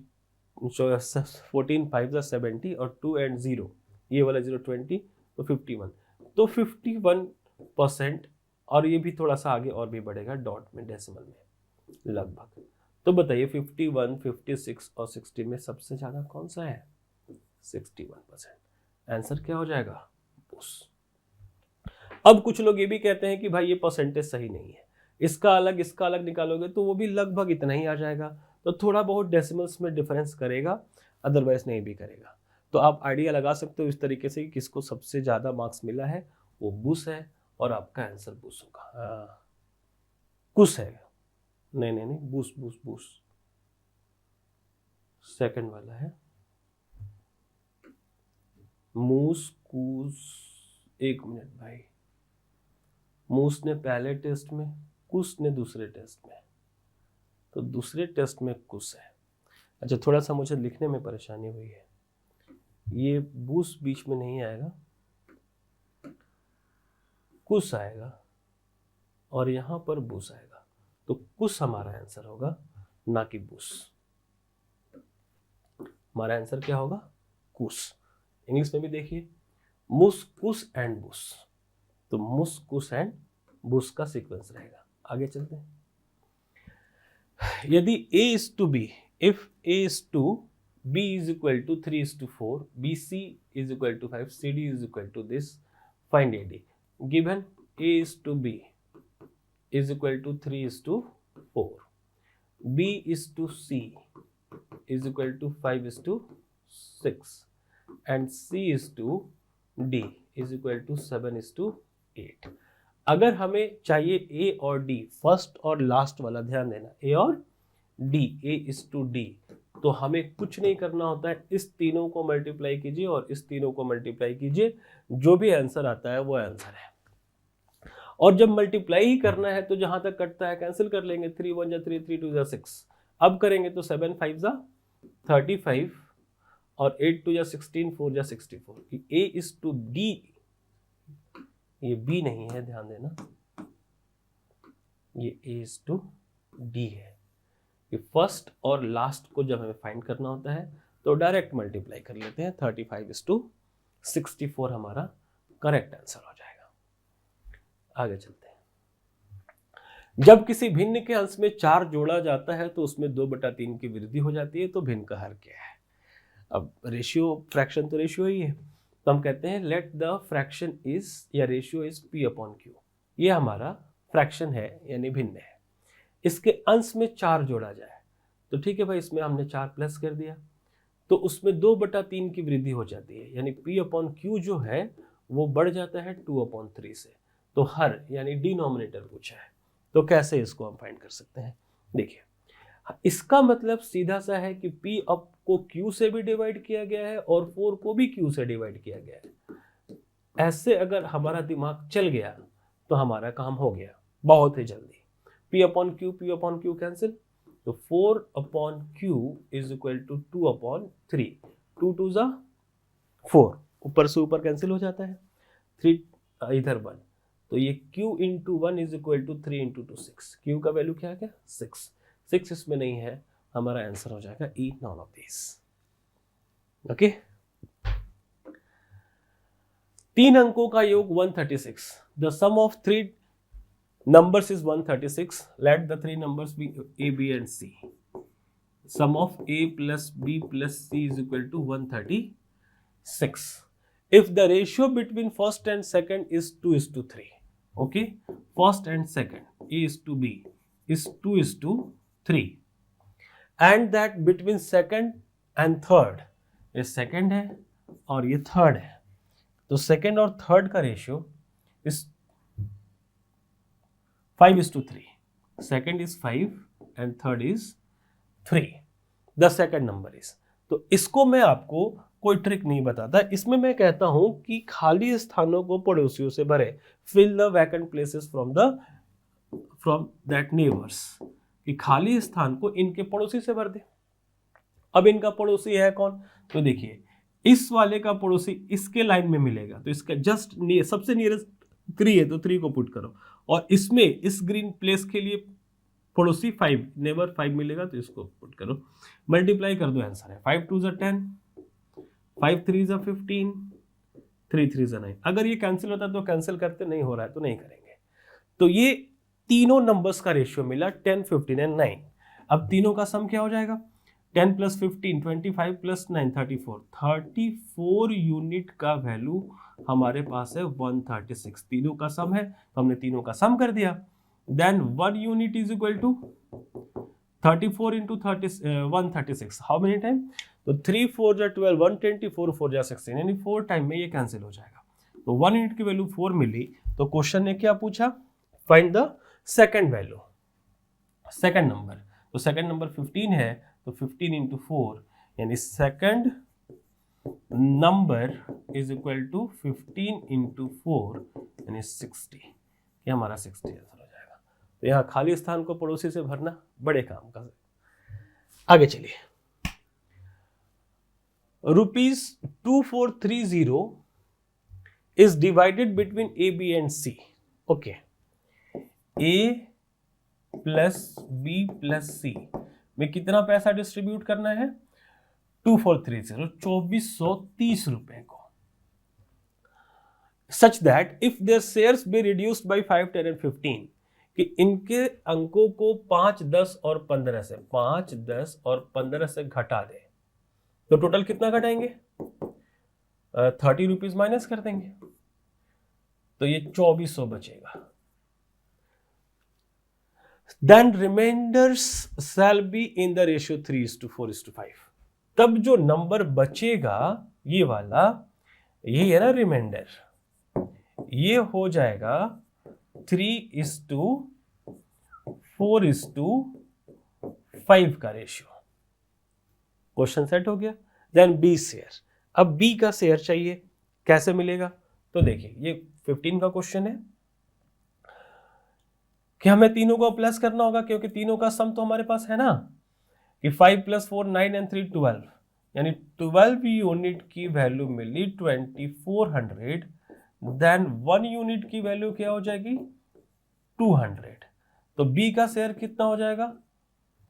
14 5 जा 70 और 2 and 0, ये वाला 0 20, तो 51, तो 51%। और ये भी थोड़ा सा आगे और भी बढ़ेगा डॉट में, डेसिमल में लगभग। तो बताइए 51, 56 और 60 में सबसे ज़्यादा कौन सा है, 61%। आंसर क्या हो जाएगा, पुश। अब कुछ लोग ये भी कहते हैं कि भाई ये परसेंटेज सही नहीं है, इसका अलग निकालोगे तो वो भी लगभग इतना ही आ जाएगा, तो थोड़ा बहुत डेसिमल्स में डिफरेंस करेगा, अदरवाइज नहीं भी करेगा। तो आप आइडिया लगा सकते हो इस तरीके से कि किसको सबसे ज़्यादा मार्क्स मिला है, वो बुश है और आपका आंसर बुश होगा। कुश है, नहीं बुश बुश बुश, सेकंड वाला है मूस कूस। एक मिनट भाई, मूस ने पहले टेस्ट में, कुश ने दूसरे टेस्ट में, तो दूसरे टेस्ट में कुश है। अच्छा, थोड़ा सा मुझे लिखने में परेशानी हुई है, ये बूस बीच में नहीं आएगा, कुश आएगा और यहां पर बूस आएगा, तो कुश हमारा आंसर होगा, ना कि बूस। हमारा आंसर क्या होगा, कुश। इंग्लिश में भी देखिए, मुस कुश एंड बुश, तो मुस कुश एंड बुश का सीक्वेंस रहेगा। आगे चलते हैं। यदि A is to B, if A is to B is equal to 3 is to 4, BC is equal to 5, CD is equal to this, find AD. Given A is to B is equal to 3 is to 4, B is to C is equal to 5 is to 6, and C is to D is equal to 7 is to 8. अगर हमें चाहिए A और D, first और last वाला ध्यान देना, A और D, A is to D, तो हमें कुछ नहीं करना होता है, इस तीनों को मल्टीप्लाई कीजिए और इस तीनों को मल्टीप्लाई कीजिए, जो भी आंसर आता है वो आंसर है। और जब मल्टीप्लाई ही करना है तो जहां तक कटता है कैंसिल कर लेंगे, 3 1 जा 3, 3 2 जा 6, अब करेंगे तो 7 5 जा 35 और 8 2 जा 16, 4 जा 64। A is to D, ये B नहीं है, ध्यान देना, ये A is to D है। ये फर्स्ट और लास्ट को जब हमें फाइंड करना होता है तो डायरेक्ट मल्टीप्लाई कर लेते हैं, 35 is to 64 हमारा करेक्ट आंसर हो जाएगा। आगे चलते हैं। जब किसी भिन्न के अंश में 4 जोड़ा जाता है तो उसमें 2/3 की वृद्धि हो जाती है, तो भिन्न का हर क्या है? अब रेशियो, फ्रैक्शन तो रेशियो ही है, तो हम कहते हैं लेट द फ्रैक्शन इज या रेशियो इज P/Q। ये हमारा फ्रैक्शन है यानी भिन्न है, इसके अंश में 4 जोड़ा जाए तो ठीक है भाई, इसमें हमने 4 प्लस कर दिया तो उसमें 2/3 की वृद्धि हो जाती है, यानी P/Q जो है वो बढ़ जाता है 2/3 से। तो हर यानी डिनोमिनेटर पूछा है, तो कैसे इसको हम फाइंड कर सकते हैं? देखिए, इसका मतलब सीधा सा है कि P को Q से भी डिवाइड किया गया है और 4 को भी Q से डिवाइड किया गया है। ऐसे अगर हमारा दिमाग चल गया तो हमारा काम हो गया बहुत ही जल्दी। P/Q कैंसिल, तो 4/Q इज इक्वल टू 2/3, 2 2 जा 4, ऊपर से ऊपर कैंसिल हो जाता है, 3 इधर 1, तो ये Q into 1 is equal to 3 into 2 6। Q का वैल्यू क्या है? 6 इसमें नहीं है, हमारा आंसर हो जाएगा E, none of this. Okay, 3 अंकों का योग 136, the sum of 3 numbers is 136, let the 3 numbers be A, B and C. Sum of A plus B plus C is equal to 136. If the ratio between first and second is 2:3, okay, first and second A is to B is 2:3, and that between second and third, ये second है और ये third है, तो second और third का ratio is 5:3, second is 5 and third is 3, the second number is। तो इसको मैं आपको कोई ट्रिक नहीं बताता, इसमें मैं कहता हूं कि खाली स्थानों को पड़ोसियों से भरे, fill the vacant places from that neighbors, कि खाली स्थान को इनके पड़ोसी से भर दे। अब इनका पड़ोसी है कौन? तो देखिए, इस वाले का पड़ोसी इसके लाइन में मिलेगा, तो इसका जस्ट सबसे नियरेस्ट 3 है, तो 3 को पुट करो, और इसमें इस ग्रीन प्लेस के लिए पड़ोसी 5, नेबर 5 मिलेगा, तो इसको पुट करो, मल्टीप्लाई कर दो, आंसर है 5 2 10, 5 3 15, 3 3 9। अगर ये कैंसिल होता तो कैंसिल करते, नहीं हो रहा है तो नहीं करेंगे। तो ये तीनों नंबर्स का रेशियो मिला 10 15 एंड 9। अब तीनों का सम क्या हो जाएगा? 10 + 15 25 + 9 34 यूनिट का वैल्यू हमारे पास है 136। तीनों का सम है तो हमने तीनों का सम कर दिया। Then 1 unit is equal to 34 into 136, how many time? तो 3 4 जा 12, 124 4 जा 16, यानी 4 टाइम में ये कैंसिल हो जाएगा। तो 1 यूनिट की वैल्यू 4 मिली, तो क्वेश्चन ने क्या पूछा? Find the second value, second number. तो सेकेंड नंबर 15 है, तो 15 इंटू 4, यानी second number is equal to 15 into 4, यानी 60। ये हमारा 60 आंसर हो जाएगा। तो यहाँ खाली स्थान को पड़ोसी से भरना बड़े काम का। आगे चलिए, ₹2430 is divided between A, B and C. Okay, A plus B plus C में कितना पैसा डिस्ट्रीब्यूट करना है? 2430 रुपए को, such that if their shares be reduced by 5 10 and 15, कि इनके अंकों को 5, 10 और 15 से 5, 10 और 15 से घटा दें तो टोटल कितना घटाएंगे? 30 रुपीज माइनस कर देंगे तो ये 2400 बचेगा। Then reminders shall be in the ratio 3:4:5। तब जो नंबर बचेगा ये वाला, ये है ना रिमाइंडर, ये हो जाएगा 3:4:5 का रेशियो। क्वेश्चन सेट हो गया। देन बी शेयर, अब बी का शेयर चाहिए, कैसे मिलेगा? तो देखिए ये 15 का क्वेश्चन है कि हमें तीनों को प्लस करना होगा, क्योंकि तीनों का सम तो हमारे पास है ना, कि 5 + 4 9 एंड 3 12, यानी 12 यूनिट की वैल्यू मिली 2400। देन 1 यूनिट की वैल्यू क्या हो जाएगी? 200। तो बी का शेयर कितना हो जाएगा?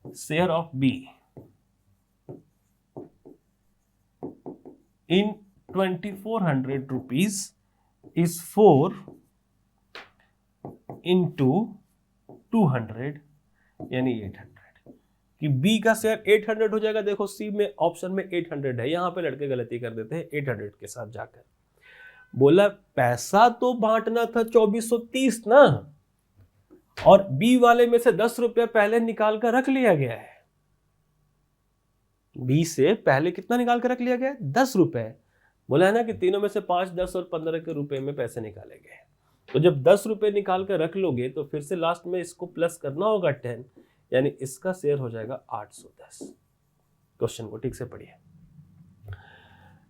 Share of be in 2400 rupees is 4 into 200 यानी 800, कि बी का शेयर 800 हो जाएगा। देखो सी में ऑप्शन में 800 है, यहां पे लड़के गलती कर देते हैं 800 के साथ जाकर। बोला पैसा तो बांटना था 2430 ना, और बी वाले में से 10 रुपया पहले निकाल कर रख लिया गया है। बी से पहले कितना निकाल कर रख लिया गया है? 10 रुपए। बोला है ना कि तीनों में से 5, 10 और 15 के रुपए में पैसे निकाले गए। तो जब 10 रुपए निकाल कर रख लोगे तो फिर से लास्ट में इसको प्लस करना होगा 10, यानी इसका शेयर हो जाएगा 810। क्वेश्चन को ठीक से पढ़िए।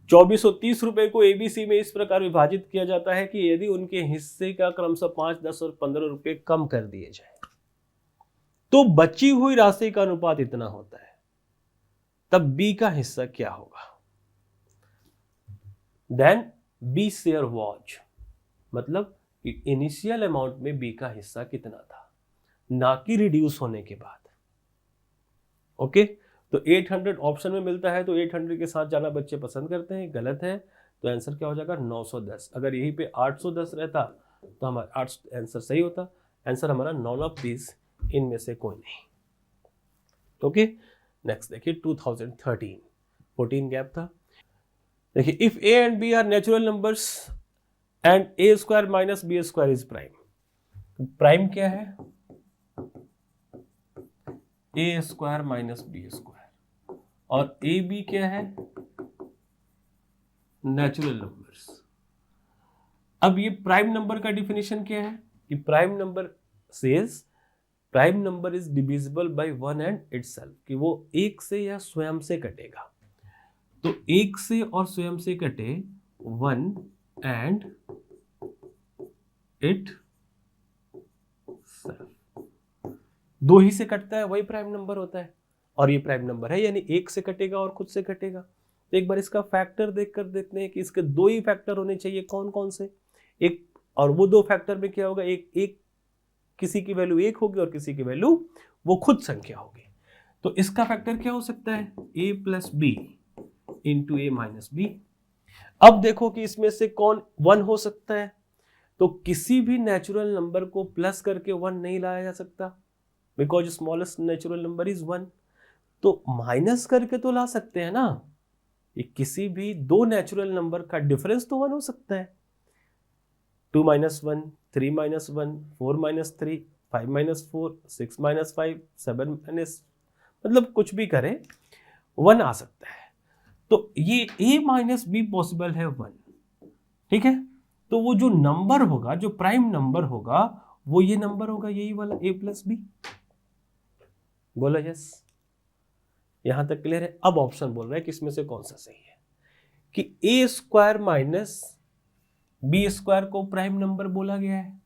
2430 रुपए को एबीसी में इस प्रकार विभाजित किया जाता है कि यदि उनके हिस्से का क्रमशः 5, 10 और 15 रुपए कम कर दिए जाए तो बची हुई राशि का अनुपात इतना होता है। तब बी का हिस्सा क्या होगा? देन बी शेयर वॉज, मतलब कि इनिशियल अमाउंट में बी का हिस्सा कितना था, ना कि रिड्यूस होने के बाद। ओके, तो 800 ऑप्शन में मिलता है तो 800 के साथ जाना बच्चे पसंद करते हैं, गलत है। तो आंसर क्या हो जाएगा? 910। अगर यहीं पे 810 रहता तो हमारा आंसर सही होता। आंसर हमारा नॉन ऑफ दिस, इनमें से कोई नहीं। ओके, नेक्स्ट देखिए 2013 14 गैप था। देखिए if A and B are natural numbers and A square minus B square is prime. Prime क्या है? A square minus B square. और ए बी क्या है? Natural numbers. अब ये प्राइम नंबर का डिफिनेशन क्या है कि prime number says prime number is divisible by 1 and itself, कि वो एक से या स्वयं से कटेगा। तो एक से और स्वयं से कटे 1 एंड इट सेल्फ, दो ही से कटता है वही प्राइम नंबर होता है, और ये प्राइम नंबर है, यानी एक से कटेगा और खुद से कटेगा। तो एक बार इसका फैक्टर देखकर देखते हैं कि इसके दो ही फैक्टर होने चाहिए, कौन कौन से? एक, और वो दो फैक्टर में क्या होगा? एक किसी की वैल्यू 1 होगी और किसी की वैल्यू वो खुद संख्या होगी। तो इसका फैक्टर क्या हो सकता है? a + b into a - b। अब देखो कि इसमें से कौन 1 हो सकता है, तो किसी भी नेचुरल नंबर को प्लस करके 1 नहीं लाया जा सकता, because smallest natural number is 1। तो माइनस करके तो ला सकते हैं ना, ये किसी भी दो नेचुरल नंबर का डिफरेंस तो 1 हो सकता है। 2 - 1, 3 - 1, 4 - 3, 5 - 4, 6 - 5, 7 - मतलब कुछ भी करें 1 आ सकता है। तो ये a - b पॉसिबल है 1, ठीक है। तो वो जो नंबर होगा, जो प्राइम नंबर होगा, वो ये नंबर होगा, यही वाला a + b। बोलो यस, यहां तक क्लियर है। अब ऑप्शन बोल रहा है कि इसमें से कौन सा सही है, कि a square minus B square को प्राइम नंबर बोला गया है।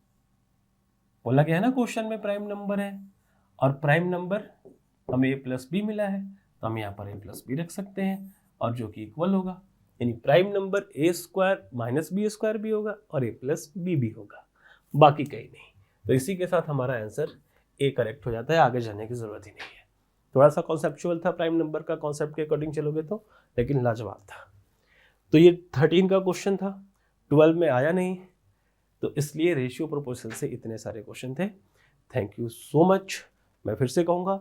बोला गया है ना क्वेश्चन में प्राइम नंबर है, और प्राइम नंबर हमें a + b मिला है, तो हम यहाँ पर a + b रख सकते हैं, और जो कि इक्वल होगा, यानी prime number a square minus B square भी होगा और a + b भी होगा, बाकी कहीं नहीं। तो इसी के साथ हमारा आंसर ए करेक्ट हो जाता है, आगे जाने की जरूरत ही नहीं है। थोड़ा सा कॉन्सेप्चुअल था प्राइम नंबर का, कॉन्सेप्ट के अकॉर्डिंग चलोगे तो, लेकिन लाजवाब था। तो ये 13 का क्वेश्चन था, 12 में आया नहीं, तो इसलिए रेशियो प्रोपोर्शन से इतने सारे क्वेश्चन थे। Thank you so much. मैं फिर से कहूँगा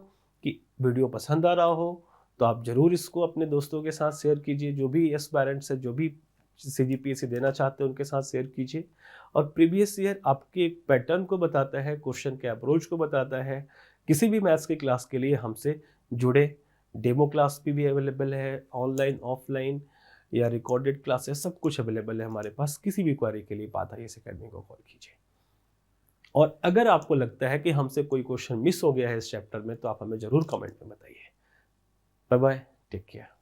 कि वीडियो पसंद आ रहा हो तो आप ज़रूर इसको अपने दोस्तों के साथ शेयर कीजिए, जो भी एस्पायरेंट्स है, जो भी CGPSC देना चाहते हैं उनके साथ शेयर कीजिए। और प्रीवियस ईयर आपके एक पैटर्न को बताता है, क्वेश्चन के अप्रोच को बताता है। किसी भी मैथ्स की क्लास के लिए हमसे जुड़े, डेमो क्लास भी अवेलेबल है, ऑनलाइन ऑफलाइन या रिकॉर्डेड क्लासेस सब कुछ अवेलेबल है हमारे पास। किसी भी क्वेरी के लिए पाथ आईएएस अकेडमी को कॉल कीजिए। और अगर आपको लगता है कि हमसे कोई क्वेश्चन मिस हो गया है इस चैप्टर में तो आप हमें ज़रूर कमेंट में बताइए। Bye bye, take care.